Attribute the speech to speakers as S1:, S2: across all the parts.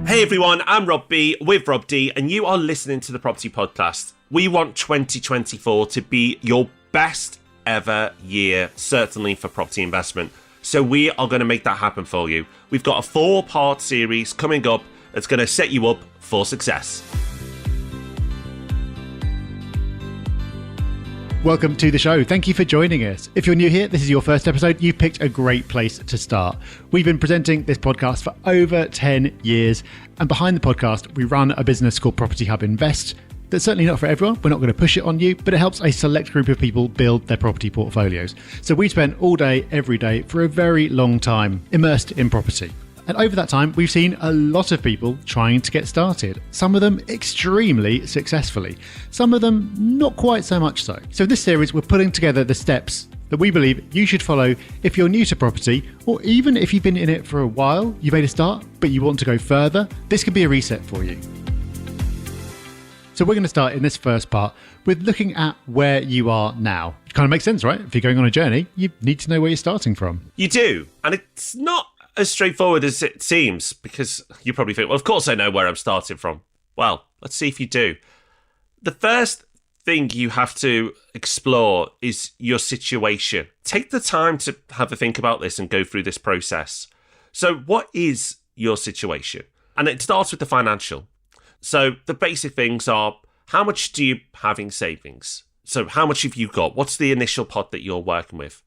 S1: Hey everyone, I'm Rob B with Rob D, and you are listening to the Property Podcast. We want 2024 to be your best ever year, certainly for property investment. So we are going to make that happen for you. We've got a 4-part series coming up that's going to set you up for success.
S2: Welcome to the show. Thank you for joining us. If you're new here, this is your first episode, you picked a great place to start. We've been presenting this podcast for over 10 years, and behind the podcast, we run a business called Property Hub Invest. That's certainly not for everyone. We're not going to push it on you, but it helps a select group of people build their property portfolios. So we spent all day, every day, for a very long time immersed in property. And over that time, we've seen a lot of people trying to get started. Some of them extremely successfully. Some of them not quite so much so. So in this series, we're putting together the steps that we believe you should follow if you're new to property, or even if you've been in it for a while, you made a start, but you want to go further. This could be a reset for you. So we're going to start in this first part with looking at where you are now. It kind of makes sense, right? If you're going on a journey, you need to know where you're starting from.
S1: You do, and it's not as straightforward as it seems, because you probably think, well, of course I know where I'm starting from. Well, let's see if you do. The first thing you have to explore is your situation. Take the time to have a think about this and go through this process. So what is your situation? And it starts with the financial. So the basic things are, how much do you have in savings? So how much have you got? What's the initial pot that you're working with?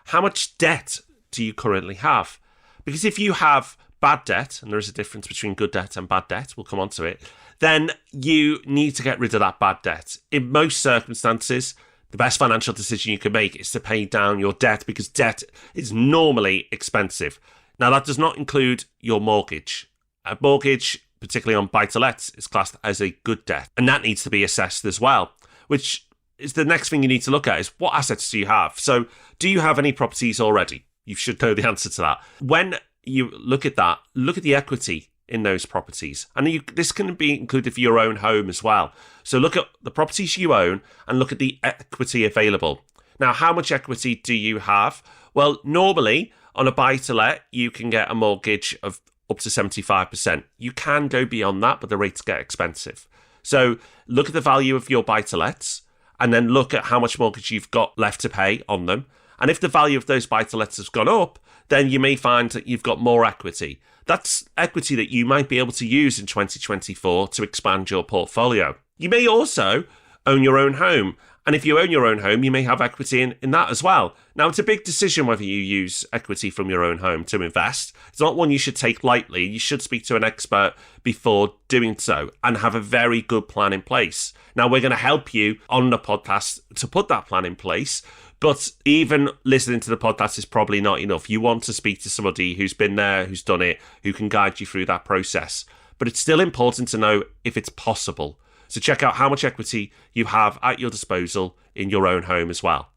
S1: How much debt do you currently have? Because if you have bad debt, and there is a difference between good debt and bad debt, we'll come on to it, then you need to get rid of that bad debt. In most circumstances, the best financial decision you can make is to pay down your debt, because debt is normally expensive. Now, that does not include your mortgage. A mortgage, particularly on buy-to-lets, is classed as a good debt, and that needs to be assessed as well, which is the next thing you need to look at is what assets do you have? So do you have any properties already? You should know the answer to that. When you look at that, look at the equity in those properties. And this can be included for your own home as well. So look at the properties you own and look at the equity available. Now, how much equity do you have? Well, normally on a buy-to-let, you can get a mortgage of up to 75%. You can go beyond that, but the rates get expensive. So look at the value of your buy-to-lets and then look at how much mortgage you've got left to pay on them. And if the value of those buy-to-lets has gone up, then you may find that you've got more equity. That's equity that you might be able to use in 2024 to expand your portfolio. You may also own your own home. And if you own your own home, you may have equity in that as well. Now, it's a big decision whether you use equity from your own home to invest. It's not one you should take lightly. You should speak to an expert before doing so and have a very good plan in place. Now, we're going to help you on the podcast to put that plan in place. But even listening to the podcast is probably not enough. You want to speak to somebody who's been there, who's done it, who can guide you through that process. But it's still important to know if it's possible. So check out how much equity you have at your disposal in your own home as well.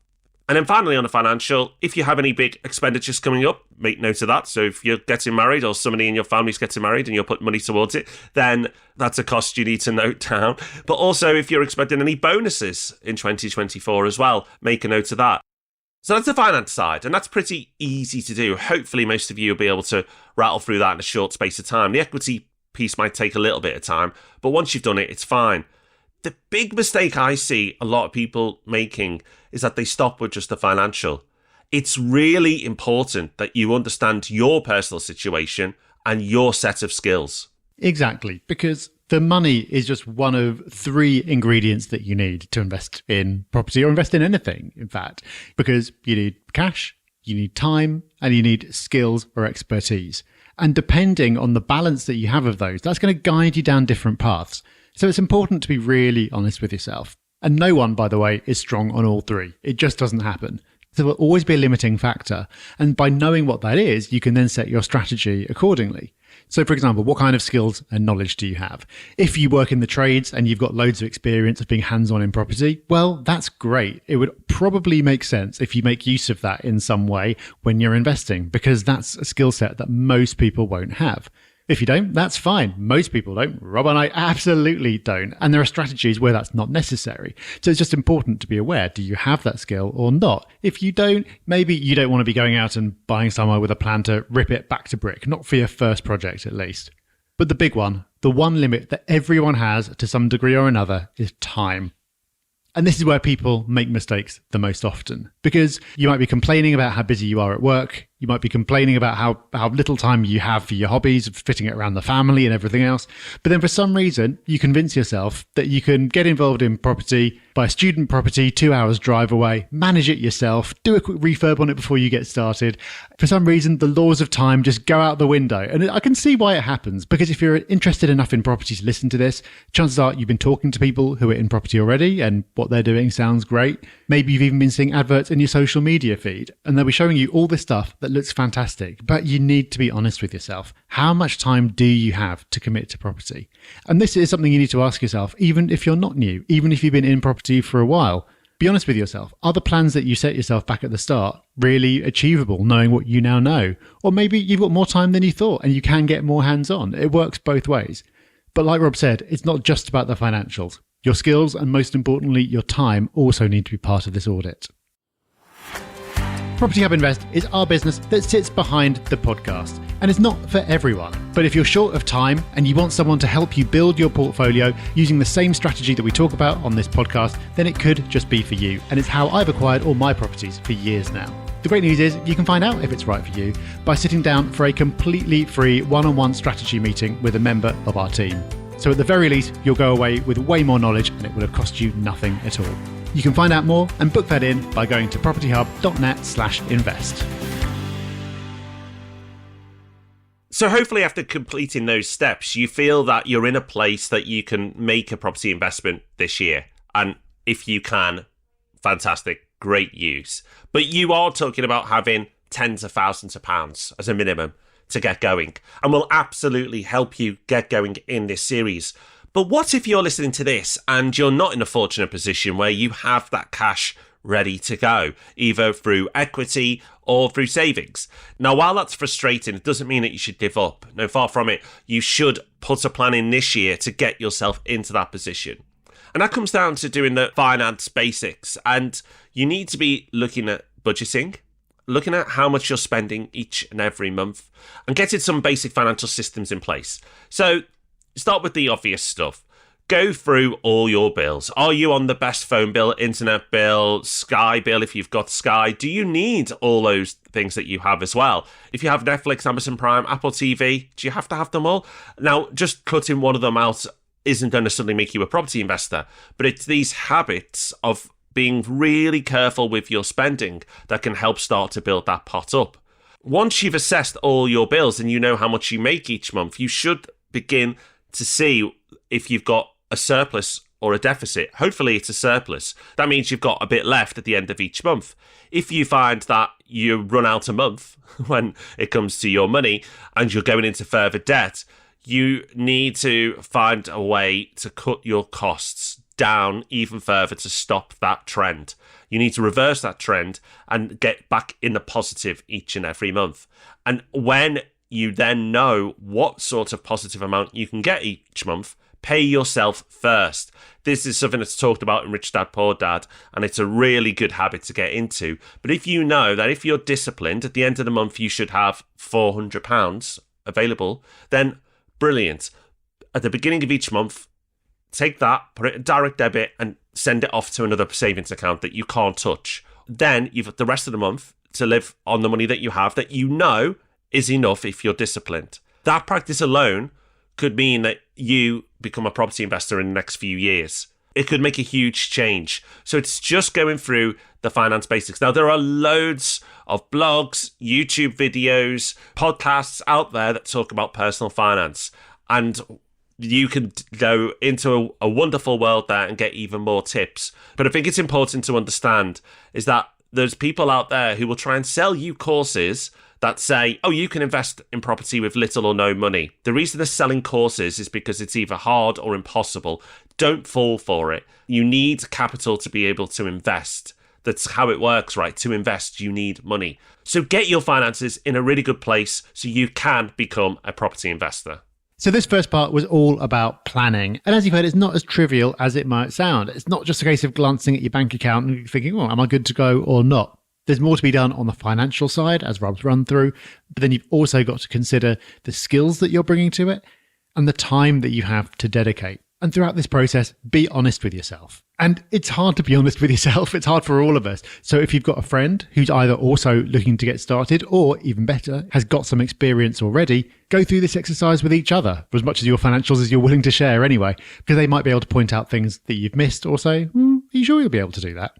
S1: And then finally on the financial, if you have any big expenditures coming up, make note of that. So if you're getting married or somebody in your family's getting married and you're putting money towards it, then that's a cost you need to note down. But also if you're expecting any bonuses in 2024 as well, make a note of that. So that's the finance side, and that's pretty easy to do. Hopefully most of you will be able to rattle through that in a short space of time. The equity piece might take a little bit of time, but once you've done it, it's fine. The big mistake I see a lot of people making is that they stop with just the financial. It's really important that you understand your personal situation and your set of skills.
S2: Exactly, because the money is just one of 3 ingredients that you need to invest in property or invest in anything, in fact, because you need cash, you need time, and you need skills or expertise. And depending on the balance that you have of those, that's going to guide you down different paths. So it's important to be really honest with yourself. And no one, by the way, is strong on all 3. It just doesn't happen. There will always be a limiting factor. And by knowing what that is, you can then set your strategy accordingly. So, for example, what kind of skills and knowledge do you have? If you work in the trades and you've got loads of experience of being hands-on in property, well, that's great. It would probably make sense if you make use of that in some way when you're investing, because that's a skill set that most people won't have. If you don't, that's fine. Most people don't. Rob and I absolutely don't. And there are strategies where that's not necessary. So it's just important to be aware. Do you have that skill or not? If you don't, maybe you don't want to be going out and buying somewhere with a plan to rip it back to brick. Not for your first project, at least. But the big one, the one limit that everyone has to some degree or another, is time. And this is where people make mistakes the most often, because you might be complaining about how busy you are at work. You might be complaining about how little time you have for your hobbies, fitting it around the family and everything else. But then for some reason, you convince yourself that you can get involved in property, buy a student property 2 hours drive away, manage it yourself, do a quick refurb on it before you get started. For some reason, the laws of time just go out the window. And I can see why it happens, because if you're interested enough in property to listen to this, chances are you've been talking to people who are in property already and what they're doing sounds great. Maybe you've even been seeing adverts in your social media feed and they'll be showing you all this stuff that looks fantastic, but you need to be honest with yourself. How much time do you have to commit to property? And this is something you need to ask yourself, even if you're not new, even if you've been in property for a while. Be honest with yourself. Are the plans that you set yourself back at the start really achievable, knowing what you now know? Or maybe you've got more time than you thought and you can get more hands-on. It works both ways. But like Rob said, it's not just about the financials. Your skills and most importantly, your time also need to be part of this audit. Property Hub Invest is our business that sits behind the podcast, and it's not for everyone. But if you're short of time and you want someone to help you build your portfolio using the same strategy that we talk about on this podcast, then it could just be for you. And it's how I've acquired all my properties for years now. The great news is you can find out if it's right for you by sitting down for a completely free one-on-one strategy meeting with a member of our team. So at the very least, you'll go away with way more knowledge and it will have cost you nothing at all. You can find out more and book that in by going to propertyhub.net/invest.
S1: So hopefully after completing those steps, you feel that you're in a place that you can make a property investment this year. And if you can, fantastic, great use. But you are talking about having tens of thousands of pounds as a minimum to get going, and will absolutely help you get going in this series. But what if you're listening to this and you're not in a fortunate position where you have that cash ready to go, either through equity or through savings? Now, while that's frustrating, it doesn't mean that you should give up. No, far from it. You should put a plan in this year to get yourself into that position. And that comes down to doing the finance basics. And you need to be looking at budgeting, looking at how much you're spending each and every month, and getting some basic financial systems in place. So start with the obvious stuff. Go through all your bills. Are you on the best phone bill, internet bill, Sky bill if you've got Sky? Do you need all those things that you have as well? If you have Netflix, Amazon Prime, Apple TV, do you have to have them all? Now, just cutting one of them out isn't going to suddenly make you a property investor, but it's these habits of being really careful with your spending that can help start to build that pot up. Once you've assessed all your bills and you know how much you make each month, you should begin to see if you've got a surplus or a deficit. Hopefully it's a surplus. That means you've got a bit left at the end of each month. If you find that you run out a month when it comes to your money and you're going into further debt, you need to find a way to cut your costs down even further to stop that trend. You need to reverse that trend and get back in the positive each and every month. And when you then know what sort of positive amount you can get each month, pay yourself first. This is something that's talked about in Rich Dad Poor Dad, and it's a really good habit to get into. But if you know that if you're disciplined, at the end of the month you should have £400 available, then brilliant. At the beginning of each month, take that, put it in direct debit and send it off to another savings account that you can't touch. Then you've got the rest of the month to live on the money that you have that you know is enough if you're disciplined. That practice alone could mean that you become a property investor in the next few years. It could make a huge change. So it's just going through the finance basics. Now, there are loads of blogs, YouTube videos, podcasts out there that talk about personal finance. And you can go into a wonderful world there and get even more tips. But I think it's important to understand is that there's people out there who will try and sell you courses that say, oh, you can invest in property with little or no money. The reason they're selling courses is because it's either hard or impossible. Don't fall for it. You need capital to be able to invest. That's how it works, right? To invest, you need money. So get your finances in a really good place so you can become a property investor.
S2: So this first part was all about planning. And as you've heard, it's not as trivial as it might sound. It's not just a case of glancing at your bank account and thinking, oh, am I good to go or not? There's more to be done on the financial side, as Rob's run through. But then you've also got to consider the skills that you're bringing to it. and the time that you have to dedicate. And throughout this process, be honest with yourself. And it's hard to be honest with yourself. It's hard for all of us. So if you've got a friend who's either also looking to get started or, even better, has got some experience already, go through this exercise with each other for as much of your financials as you're willing to share anyway, because they might be able to point out things that you've missed or say, are you sure you'll be able to do that?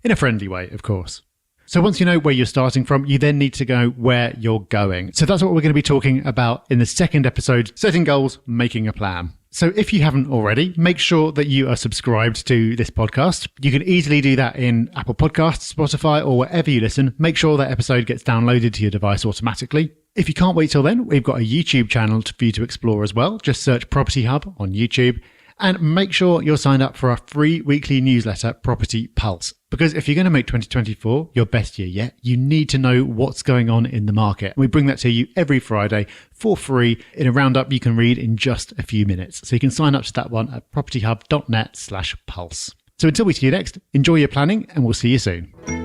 S2: In a friendly way, of course. So once you know where you're starting from, you then need to go where you're going. So that's what we're going to be talking about in the second episode, Setting Goals, Making a Plan. So if you haven't already, make sure that you are subscribed to this podcast. You can easily do that in Apple Podcasts, Spotify, or wherever you listen. Make sure that episode gets downloaded to your device automatically. If you can't wait till then, we've got a YouTube channel for you to explore as well. Just search Property Hub on YouTube. And make sure you're signed up for our free weekly newsletter, Property Pulse. Because if you're going to make 2024 your best year yet, you need to know what's going on in the market. We bring that to you every Friday for free in a roundup you can read in just a few minutes. So you can sign up to that one at propertyhub.net/pulse. So until we see you next, enjoy your planning and we'll see you soon.